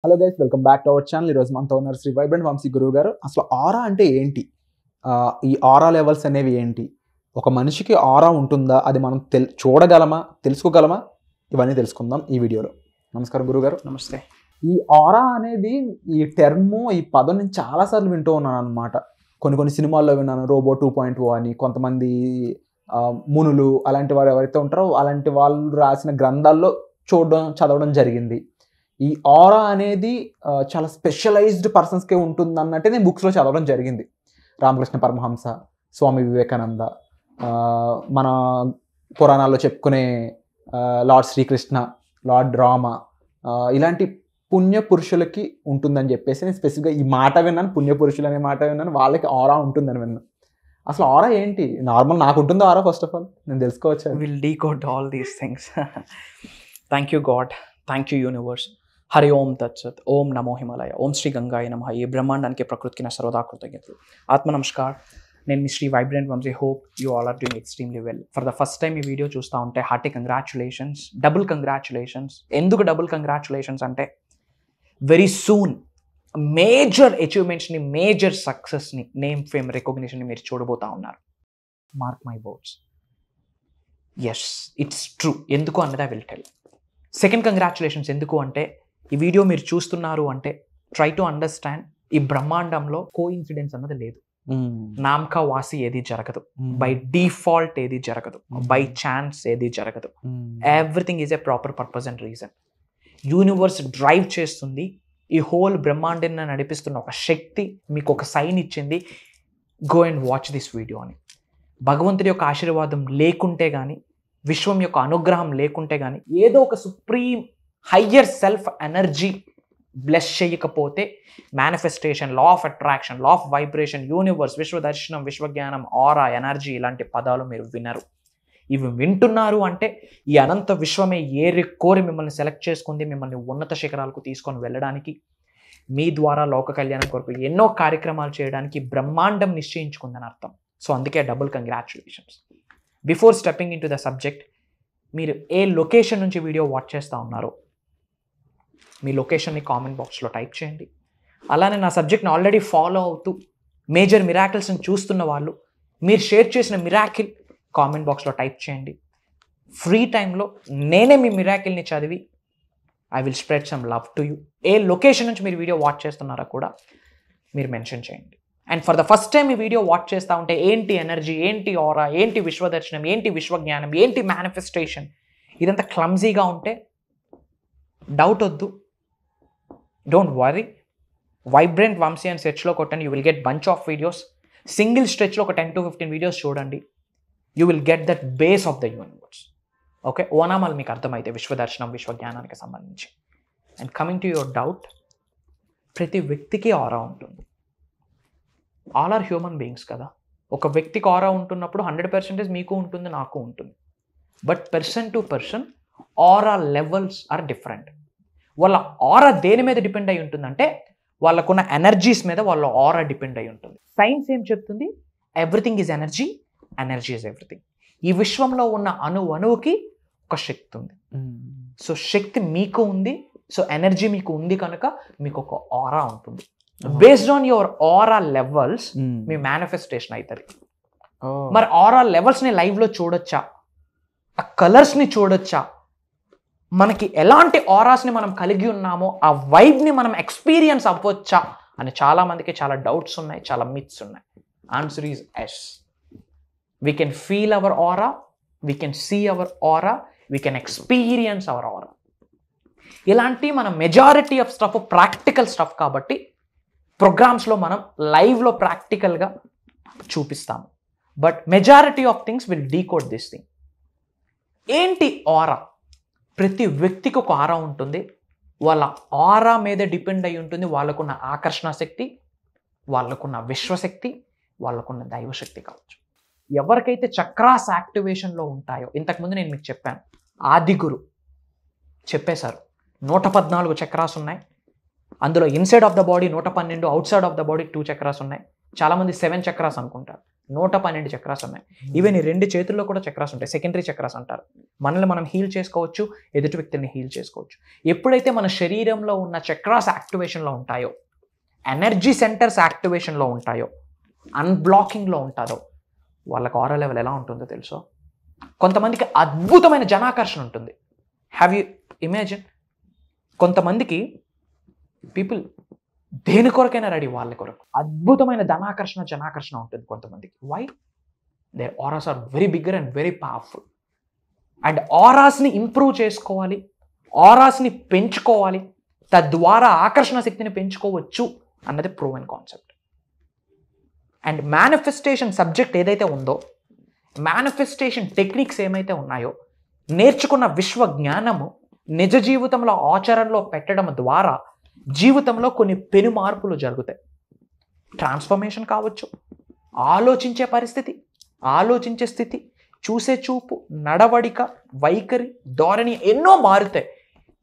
Hello guys, welcome back to our channel. ఈరోజు మనతో ఉన్నారు శ్రీ వైబ్రెంట్ వంశీ గురువు గారు. అసలు ఆరా అంటే ఏంటి? ఈ ఆరా లెవెల్స్ అనేవి ఏంటి? ఒక మనిషికి ఆరా ఉంటుందా? అది మనం చూడగలమా, తెలుసుకోగలమా? ఇవన్నీ తెలుసుకుందాం ఈ వీడియోలో. నమస్కారం గురుగారు. నమస్తే. ఈ ఆరా అనేది ఈ టర్ము, ఈ పదం నేను చాలాసార్లు వింటూ ఉన్నాను అనమాట. కొన్ని సినిమాల్లో విన్నాను. రోబో 2.0 అని, కొంతమంది మునులు అలాంటి వారు ఎవరైతే ఉంటారో అలాంటి వాళ్ళు రాసిన గ్రంథాల్లో చదవడం జరిగింది. ఈ ఆరా అనేది చాలా స్పెషలైజ్డ్ పర్సన్స్కే ఉంటుంది అన్నట్టే నేను బుక్స్లో చదవడం జరిగింది. రామకృష్ణ పరమహంస, స్వామి వివేకానంద, మన పురాణాల్లో చెప్పుకునే లార్డ్ శ్రీకృష్ణ, లార్డ్ రామ, ఇలాంటి పుణ్య పురుషులకి ఉంటుందని చెప్పేసి నేను స్పెసిఫిక్గా ఈ మాట విన్నాను. పుణ్య పురుషులు అనే మాట విన్నాను. వాళ్ళకి ఆరా ఉంటుందని విన్నాను. అసలు ఆరా ఏంటి? నార్మల్ నాకు ఉంటుందో ఆరా? ఫస్ట్ ఆఫ్ ఆల్ నేను తెలుసుకోవచ్చు. Will decode all these things. Thank you God, thank you universe. Hari Om తత్సత్, ఓం నమో హిమాలయ, ఓం శ్రీ గంగాయ నమః. ఈ బ్రహ్మాండానికి ప్రకృతికి నా సర్వదా కృతజ్ఞతలు. ఆత్మ నమస్కార్. నేను మీ Shri vibrant Vamsi. Hope you all are doing extremely well. For the first time ఈ వీడియో చూస్తూ ఉంటే హార్టీ కంగ్రాచులేషన్స్, డబుల్ కంగ్రాచులేషన్స్. ఎందుకు డబుల్ కంగ్రాచులేషన్స్ అంటే వెరీ సూన్ మేజర్ అచీవ్మెంట్స్ని, మేజర్ సక్సెస్ని, నేమ్ ఫేమ్ రికగ్నిషన్ని మీరు చూడబోతా ఉన్నారు. Mark my words. Yes, it's true. ఎందుకు అన్నది I will tell. Second congratulations ఎందుకు అంటే, ఈ వీడియో మీరు చూస్తున్నారు అంటే ట్రై టు అండర్స్టాండ్, ఈ బ్రహ్మాండంలో కో ఇన్సిడెన్స్ అన్నది లేదు. నామకా వాసి ఏది జరగదు, బై డిఫాల్ట్ ఏది జరగదు, బై ఛాన్స్ ఏది జరగదు. Everything is a proper purpose and reason. Universe drive చేస్తుంది. ఈ హోల్ బ్రహ్మాండాన్ని నడిపిస్తున్న ఒక శక్తి మీకు ఒక సైన్ ఇచ్చింది, go and watch this video అని. భగవంతుడి యొక్క ఆశీర్వాదం లేకుంటే కానీ, విశ్వం యొక్క అనుగ్రహం లేకుంటే కానీ, ఏదో ఒక supreme higher self energy bless చేయకపోతే manifestation, law of attraction, law of vibration, universe, విశ్వదర్శనం, విశ్వజ్ఞానం, ఆరా, ఎనర్జీ ఇలాంటి పదాలు మీరు వినరు. ఇవి వింటున్నారు అంటే ఈ అనంత విశ్వమే ఏరి కోరి మిమ్మల్ని సెలెక్ట్ చేసుకుంది, మిమ్మల్ని ఉన్నత శిఖరాలకు తీసుకొని వెళ్ళడానికి, మీ ద్వారా లోక కళ్యాణం కొరకు ఎన్నో కార్యక్రమాలు చేయడానికి బ్రహ్మాండం నిశ్చయించుకుందని అర్థం. సో అందుకే double congratulations. Before stepping in to the subject, మీరు ఏ లొకేషన్ నుంచి వీడియో వాచ్ చేస్తూ ఉన్నారో మీ లొకేషన్ని కామెంట్ బాక్స్లో టైప్ చేయండి. అలానే నా సబ్జెక్ట్ని ఆల్రెడీ ఫాలో అవుతూ మేజర్ మిరాకిల్స్ని చూస్తున్న వాళ్ళు, మీరు షేర్ చేసిన మిరాకిల్ కామెంట్ బాక్స్లో టైప్ చేయండి. ఫ్రీ టైంలో నేనే మీ మిరాకిల్ని చదివి I will spread some love to you. A location నుంచి మీరు వీడియో వాచ్ చేస్తున్నారో కూడా మీరు మెన్షన్ చేయండి. And for the first time ఈ వీడియో వాచ్ చేస్తూ ఉంటే ఏంటి ఎనర్జీ, ఏంటి ఆరా, ఏంటి విశ్వదర్శనం, ఏంటి విశ్వజ్ఞానం, ఏంటి మేనిఫెస్టేషన్, ఇదంతా క్లమ్జీగా ఉంటే డౌట్ వద్దు, డోంట్ వరీ. వైబ్రెంట్ వంశీ అని సెర్చ్లో కొట్టండి, you will get bunch of videos. Single స్ట్రెచ్లో ఒక 10 to 15 వీడియోస్ చూడండి, you will get that base of the universe. Okay, ఓనామాలు మీకు అర్థమైతే విశ్వదర్శనం, విశ్వజ్ఞానానికి సంబంధించి. And coming to your doubt, ప్రతి వ్యక్తికి ఆరా ఉంటుంది. ఆల్ ఆర్ హ్యూమన్ బీయింగ్స్ కదా. ఒక వ్యక్తికి ఆరా ఉంటున్నప్పుడు 100% మీకు ఉంటుంది, నాకు ఉంటుంది. But person to person aura levels are different. వాళ్ళ ఆరా దేని మీద డిపెండ్ అయి ఉంటుందంటే వాళ్ళకున్న ఎనర్జీస్ మీద వాళ్ళ ఆరా డిపెండ్ అయి ఉంటుంది. సైన్స్ ఏం చెప్తుంది? Everything is energy, energy is everything. ఈ విశ్వంలో ఉన్న అణువుకి ఒక శక్తి ఉంది. సో శక్తి మీకు ఉంది, సో ఎనర్జీ మీకు ఉంది కనుక మీకు ఒక ఆరా ఉంటుంది. Based on your aura levels me manifestation అవుతుంది. మరి ఆరా లెవెల్స్ని లైవ్లో చూడొచ్చా? ఆ కలర్స్ని చూడొచ్చా? మనకి ఎలాంటి ఆరాస్ని మనం కలిగి ఉన్నామో ఆ వైబ్ని మనం ఎక్స్పీరియన్స్ అవ్వచ్చా అని చాలామందికి చాలా డౌట్స్ ఉన్నాయి, చాలా మిత్స్ ఉన్నాయి. Answer is yes. We can feel our aura, we can see our aura, we can experience our aura. ఇలాంటి మన majority of stuff practical stuff కాబట్టి ప్రోగ్రామ్స్లో మనం లైవ్లో ప్రాక్టికల్గా చూపిస్తాము. But majority of things will decode this thing. ఏంటి aura? ప్రతి వ్యక్తికి ఒక ఆరా ఉంటుంది. వాళ్ళ ఆరా మీద డిపెండ్ అయి ఉంటుంది వాళ్ళకున్న ఆకర్షణ శక్తి, వాళ్ళకున్న విశ్వశక్తి, వాళ్ళకున్న దైవశక్తి కావచ్చు. ఎవరికైతే చక్రాస్ యాక్టివేషన్లో ఉంటాయో, ఇంతకుముందు నేను మీకు చెప్పాను, ఆదిగురు చెప్పేశారు 114 చక్రాస్ ఉన్నాయి. అందులో inside of the body 112, out side of the body 2 chakras ఉన్నాయి. చాలామంది 7 చక్రాస్ అనుకుంటారు. 112 చక్రాస్ ఉన్నాయి. ఈవెన్ ఈ 2 చేతుల్లో కూడా చక్రాస్ ఉంటాయి, సెకండరీ చక్రాస్ అంటారు. మనల్ని మనం హీల్ చేసుకోవచ్చు, ఎదుటి వ్యక్తిని హీల్ చేసుకోవచ్చు. ఎప్పుడైతే మన శరీరంలో ఉన్న చక్రాస్ యాక్టివేషన్లో ఉంటాయో, ఎనర్జీ సెంటర్స్ యాక్టివేషన్లో ఉంటాయో, అన్బ్లాకింగ్లో ఉంటారో, వాళ్ళకి ఆరా లెవెల్ ఎలా ఉంటుందో తెలుసో. కొంతమందికి అద్భుతమైన జనాకర్షణ ఉంటుంది. Have you imagine? కొంతమందికి పీపుల్ దేని కొరకైనా రెడీ, వాళ్ళ కొరకు అద్భుతమైన జనాకర్షణ ఉంటుంది కొంతమందికి. Why? There auras are very bigger and very powerful. And ఆరాస్ని ఇంప్రూవ్ చేసుకోవాలి, ఆరాస్ని పెంచుకోవాలి, తద్వారా ఆకర్షణ శక్తిని పెంచుకోవచ్చు అన్నది proven concept. And manifestation subject ఏదైతే ఉందో, మేనిఫెస్టేషన్ టెక్నిక్స్ ఏమైతే ఉన్నాయో, నేర్చుకున్న విశ్వ జ్ఞానము నిజ జీవితంలో ఆచరణలో పెట్టడం ద్వారా జీవితంలో కొన్ని పెను మార్పులు జరుగుతాయి. ట్రాన్స్ఫర్మేషన్ కావచ్చు, ఆలోచించే పరిస్థితి, ఆలోచించే స్థితి, చూసే చూపు, నడవడిక, వైఖరి, ధోరణి ఎన్నో మారుతాయి.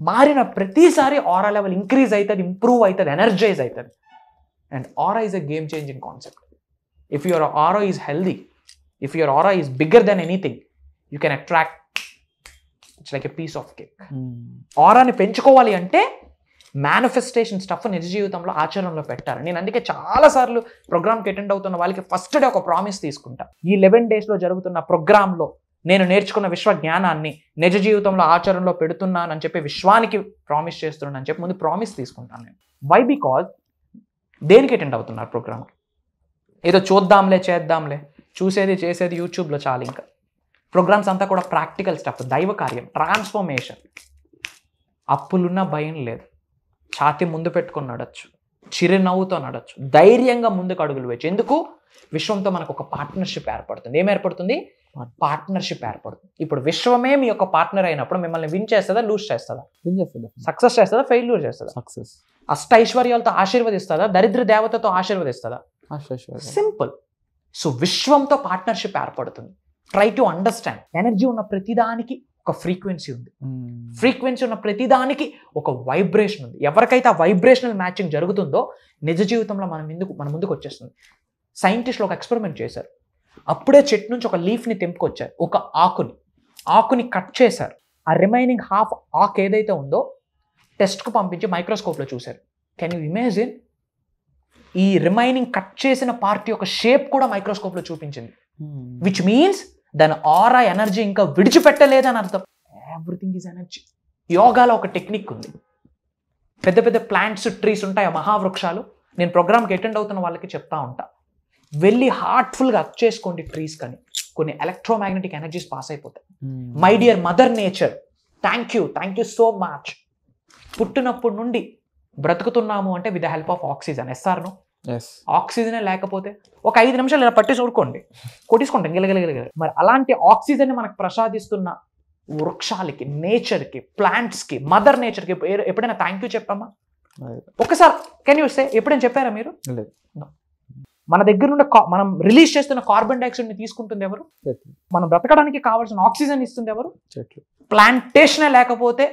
మారిన ప్రతిసారి ఆరా లెవెల్ ఇంక్రీజ్ అవుతుంది, ఇంప్రూవ్ అవుతుంది, ఎనర్జైజ్ అవుతుంది. And aura is a game changing concept. If your aura is healthy, if your aura is bigger then anything, you can attract. It's like a piece of cake. ఆరాని పెంచుకోవాలి అంటే manifestation stuff నిజ జీవితంలో ఆచరణలో పెట్టారు. నేను అందుకే చాలాసార్లు ప్రోగ్రామ్కి అటెండ్ అవుతున్న వాళ్ళకి ఫస్ట్ డే ఒక ప్రామిస్ తీసుకుంటా. ఈ 11 డేస్లో జరుగుతున్న ప్రోగ్రాంలో నేను నేర్చుకున్న విశ్వ జ్ఞానాన్ని నిజ జీవితంలో ఆచరణలో పెడుతున్నానని చెప్పి విశ్వానికి ప్రామిస్ చేస్తున్నాను అని చెప్పి ముందు ప్రామిస్ తీసుకుంటాను నేను. వై? బికాజ్ దేనికి అటెండ్ అవుతున్నారు ప్రోగ్రామ్కి? ఏదో చూద్దాంలే, చేద్దాంలే, చూసేది చేసేది యూట్యూబ్లో చాలు. ఇంకా ప్రోగ్రామ్స్ అంతా కూడా ప్రాక్టికల్ స్టఫ్, దైవ కార్యం, ట్రాన్స్ఫర్మేషన్. అప్పులున్న భయం లేదు, ఛాతి ముందు పెట్టుకొని నడచ్చు, చిరునవ్వుతో నడచ్చు, ధైర్యంగా ముందుకు అడుగులు వేయచ్చు. ఎందుకు? విశ్వంతో మనకు ఒక పార్ట్నర్షిప్ ఏర్పడుతుంది. ఏం ఏర్పడుతుంది? పార్ట్నర్షిప్ ఏర్పడుతుంది. ఇప్పుడు విశ్వమే మీ యొక్క పార్ట్నర్ అయినప్పుడు మిమ్మల్ని విన్ చేస్తుందా, లూజ్ చేస్తుందా? సక్సెస్ చేస్తుందా, ఫెయిల్యూర్ చేస్తుందా? సక్సెస్. అష్టైశ్వర్యాలతో ఆశీర్వదిస్తుందా, దరిద్ర దేవతతో ఆశీర్వదిస్తుందా? సింపుల్. సో విశ్వంతో పార్ట్నర్షిప్ ఏర్పడుతుంది. Try to understand. ఎనర్జీ ఉన్న ప్రతిదానికి ఒక ఫ్రీక్వెన్సీ ఉంది, ఫ్రీక్వెన్సీ ఉన్న ప్రతిదానికి ఒక వైబ్రేషన్ ఉంది. ఎవరికైతే ఆ వైబ్రేషనల్ మ్యాచింగ్ జరుగుతుందో నిజ జీవితంలో మన ముందుకు వచ్చేస్తుంది. సైంటిస్టులు ఒక ఎక్స్పెరిమెంట్ చేశారు. అప్పుడే చెట్టు నుంచి ఒక లీఫ్ని తెంపుకొచ్చారు, ఒక ఆకుని కట్ చేశారు. ఆ రిమైనింగ్ హాఫ్ ఆకు ఏదైతే ఉందో టెస్ట్కు పంపించి మైక్రోస్కోప్లో చూశారు. Can you imagine? ఈ రిమైనింగ్ కట్ చేసిన పార్ట్ యొక్క షేప్ కూడా మైక్రోస్కోప్లో చూపించింది. విచ్ మీన్స్ దాని ఆరా ఎనర్జీ ఇంకా విడిచిపెట్టలేదని అర్థం. Everything is energy. యోగాలో ఒక టెక్నిక్ ఉంది. పెద్ద పెద్ద ప్లాంట్స్, ట్రీస్ ఉంటాయి, ఆ మహావృక్షాలు. నేను ప్రోగ్రామ్కి అటెండ్ అవుతున్న వాళ్ళకి చెప్తా ఉంటా, వెళ్ళి హార్ట్ఫుల్గా అక్ చేసుకోండి ట్రీస్ కానీ, కొన్ని ఎలక్ట్రోమాగ్నెటిక్ ఎనర్జీస్ పాస్ అయిపోతాయి. My dear mother nature, thank you so much. పుట్టినప్పటి నుండి బ్రతుకుతున్నాము అంటే with the help of oxygen. ఎస్ఆర్ను? ఆక్సిజనే లేకపోతే ఒక 5 నిమిషాలు ఇలా పట్టి చూడుకోండి, కొట్టించుకుంటాం గిలగిలగిలగిల. మరి అలాంటి ఆక్సిజన్ని మనకు ప్రసాదిస్తున్న వృక్షాలకి, నేచర్కి, ప్లాంట్స్కి, మదర్ నేచర్కి ఎప్పుడైనా థ్యాంక్ యూ చెప్పామా? ఒకసారి కెన్ యూ సే? ఎప్పుడైనా చెప్పారా మీరు? మన దగ్గర నుండి మనం రిలీజ్ చేస్తున్న కార్బన్ డైఆక్సైడ్ని తీసుకుంటుంది ఎవరు? మనం బ్రతకడానికి కావాల్సిన ఆక్సిజన్ ఇస్తుంది ఎవరు? ప్లాంటేషనే లేకపోతే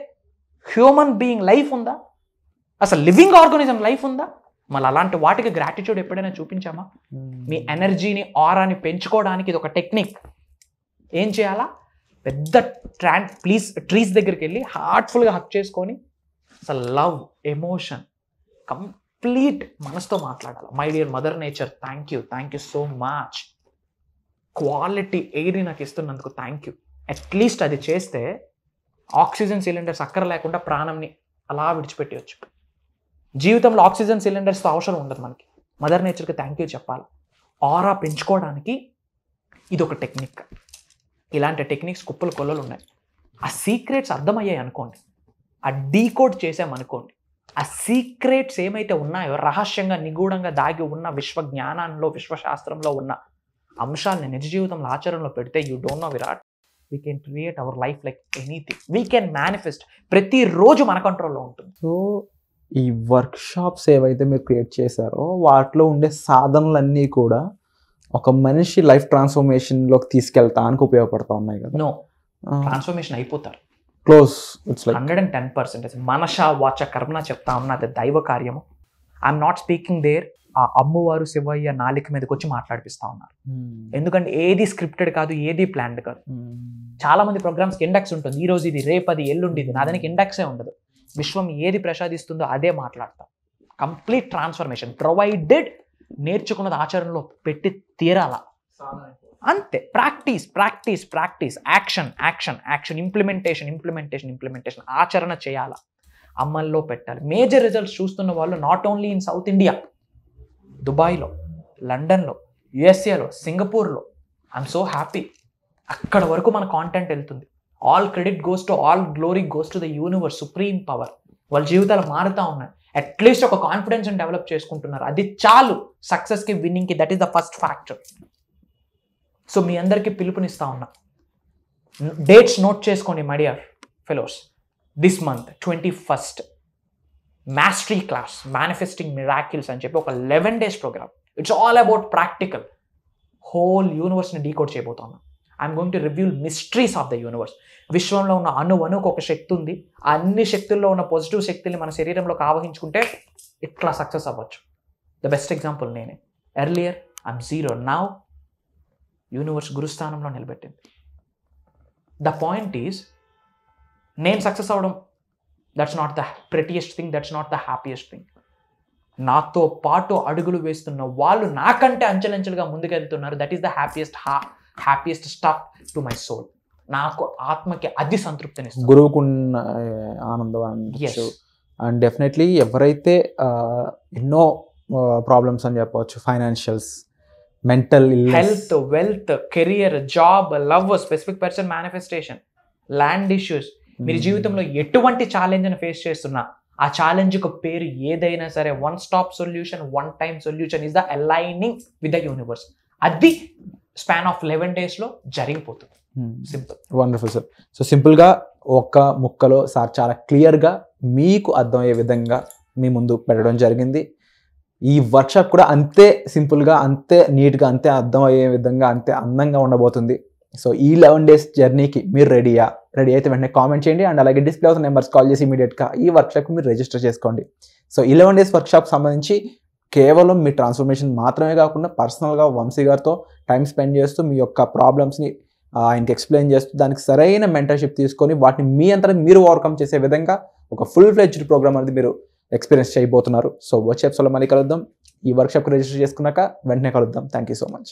హ్యూమన్ బీయింగ్ లైఫ్ ఉందా? అసలు లివింగ్ ఆర్గానిజం లైఫ్ ఉందా? మళ్ళీ అలాంటి వాటికి గ్రాటిట్యూడ్ ఎప్పుడైనా చూపించామా? మీ ఎనర్జీని, ఆరాని పెంచుకోవడానికి ఇది ఒక టెక్నిక్. ఏం చేయాలా? పెద్ద ట్రీస్ దగ్గరికి వెళ్ళి హార్ట్ఫుల్గా హక్ చేసుకొని అసలు లవ్, ఎమోషన్, కంప్లీట్ మనసుతో మాట్లాడాలి. My dear mother nature, thank you so much. Quality ఎయిర్ని నాకు ఇస్తున్నందుకు థ్యాంక్ యూ. అట్లీస్ట్ అది చేస్తే ఆక్సిజన్ సిలిండర్స్ అక్కర లేకుండా ప్రాణంని అలా విడిచిపెట్టవచ్చు. జీవితంలో ఆక్సిజన్ సిలిండర్స్తో అవసరం ఉండదు మనకి. మదర్ నేచర్కి థ్యాంక్ యూ చెప్పాలి. ఆరా పెంచుకోవడానికి ఇది ఒక టెక్నిక్. ఇలాంటి టెక్నిక్స్ కుప్పలు కొల్లలు ఉన్నాయి. ఆ సీక్రెట్స్ అర్థమయ్యాయి అనుకోండి, ఆ డీకోడ్ చేసామనుకోండి, ఆ సీక్రెట్స్ ఏమైతే ఉన్నాయో, రహస్యంగా నిగూఢంగా దాగి ఉన్న విశ్వ జ్ఞానంలో, విశ్వశాస్త్రంలో ఉన్న అంశాలని నిజ జీవితంలో ఆచరణలో పెడితే, you don't know Virat, we can create our life like anything. We can manifest. ప్రతిరోజు మన కంట్రోల్లో ఉంటుంది. సో ఈ వర్క్షాప్స్ ఏవైతే మీరు క్రియేట్ చేశారో వాటిలో ఉండే సాధనలన్నీ కూడా ఒక మనిషి లైఫ్ ట్రాన్స్ఫర్మేషన్లోకి తీసుకెళ్తానికి ఉపయోగపడతా ఉన్నాయి కదా? నో, ట్రాన్స్ఫర్మేషన్ అయిపోతారు. క్లోజ్. It's like 110%. మనష వాచ కర్మన చెప్తా ఉన్నా, అది దైవ కార్యము. ఐఎమ్ నాట్ స్పీకింగ్ దేర్ ఆ అమ్మవారు శివయ్య నాలిక మీదకి వచ్చి మాట్లాడిపిస్తా ఉన్నారు. ఎందుకంటే ఏది స్క్రిప్టెడ్ కాదు, ఏది ప్లాన్డ్ కాదు. చాలా మంది ప్రోగ్రామ్స్కి ఇండెక్స్ ఉంటుంది, ఈ రోజు ఇది, రేపది, ఎల్లుండి ఇది. నా దానికి ఇండెక్సే ఉండదు. విశ్వం ఏది ప్రసాదిస్తుందో అదే మాట్లాడతాం. కంప్లీట్ ట్రాన్స్ఫర్మేషన్ ప్రొవైడెడ్ నేర్చుకున్నది ఆచరణలో పెట్టి తీరాల. అంతే. Practice practice practice, action action action, implementation implementation implementation, ఆచరణ చేయాలా, అమల్లో పెట్టాలి. మేజర్ రిజల్ట్స్ చూస్తున్న వాళ్ళు not only in south India, దుబాయ్లో, లండన్లో, యుఎస్ఏలో, సింగపూర్లో. I'm so happy. అక్కడ వరకు మన కాంటెంట్ వెళ్తుంది. All credit goes to, all glory goes to the universe, supreme power. వాళ్ళ జీవితాలు మారుతూ ఉన్నాయి. అట్లీస్ట్ ఒక కాన్ఫిడెన్స్ డెవలప్ చేసుకుంటున్నారు. అది చాలు సక్సెస్కి, విన్నింగ్కి. That is the first factor. So మీ అందరికీ పిలుపునిస్తా ఉన్నా, డేట్స్ నోట్ చేసుకోండి my dear fellows. This month 21st mastery class, manifesting miracles అని చెప్పి ఒక 11 days program. It's all about practical. Whole యూనివర్స్ని డీకోడ్ చేయబోతా ఉన్నా. I'm going to reveal mysteries of the universe. విశ్వంలో ఉన్న అణువుకు ఒక శక్తి ఉంది. ఆ అన్ని శక్తుల్లో ఉన్న పాజిటివ్ శక్తుల్ని మన శరీరంలోకి ఆవహించుకుంటే ఇట్లా సక్సెస్ అవ్వచ్చు. ద బెస్ట్ ఎగ్జాంపుల్ నేనే. ఎర్లియర్ ఐఎమ్ 0, నౌ యూనివర్స్ గురుస్థానంలో నిలబెట్టింది. ద పాయింట్ ఈజ్, నేను సక్సెస్ అవ్వడం, that's not the prettiest thing, that's not the happiest thing. నాతో పాటు అడుగులు వేస్తున్న వాళ్ళు నాకంటే అంచెలంచెలుగా ముందుకెళ్తున్నారు. That is the happiest stuff to my soul. నాకు ఆత్మకి అది సంతృప్తినిస్తుంది. గురువుకున్న ఆనందం అనొచ్చు. అండ్ డెఫినెట్లీ ఎవరైతే ఎన్నో ప్రాబ్లమ్స్ అని చెప్పవచ్చు, financials, mental illness, health, wealth, career, job, love, specific person manifestation, land issues, మీరు జీవితంలో ఎటువంటి ఛాలెంజ్ని ఫేస్ చేస్తున్నా ఆ ఛాలెంజ్కు పేరు ఏదైనా సరే, one stop solution, one time solution is the aligning with the universe. అది స్పాన్ ఆఫ్ 11 days జరిగిపోతుంది. సింపుల్. Wonderful sir. సో సింపుల్గా ఒక్క ముక్కలో సార్ చాలా క్లియర్గా మీకు అర్థమయ్యే విధంగా మీ ముందు పెట్టడం జరిగింది. ఈ వర్క్షాప్ కూడా అంతే సింపుల్గా, అంతే నీట్గా, అంతే అర్థమయ్యే విధంగా, అంతే అందంగా ఉండబోతుంది. సో ఈ 11 days జర్నీకి మీరు రెడీ అయితే వెంటనే కామెంట్ చేయండి. అండ్ అలాగే డిస్ప్లే అవుతున్న నెంబర్స్ కాల్ చేసి ఇమీడియట్గా ఈ వర్క్షాప్కి మీరు రిజిస్టర్ చేసుకోండి. సో 11 days వర్క్షాప్ సంబంధించి కేవలం మీ ట్రాన్స్ఫర్మేషన్ మాత్రమే కాకుండా పర్సనల్గా వంశీ గారితో టైం స్పెండ్ చేస్తూ మీ యొక్క ప్రాబ్లమ్స్ని ఆయనకి ఎక్స్ప్లెయిన్ చేస్తూ దానికి సరైన మెంటర్షిప్ తీసుకొని వాటిని మీ అంతా మీరు ఓవర్కమ్ చేసే విధంగా ఒక ఫుల్ ఫ్లెడ్జ్డ్ ప్రోగ్రామ్ అనేది మీరు ఎక్స్పీరియన్స్ చేయబోతున్నారు. సో వచ్చే ఎపిసోడ్లో మళ్ళీ కలుద్దాం. ఈ వర్క్షాప్కి రిజిస్టర్ చేసుకున్నాక వెంటనే కలుద్దాం. Thank you so much.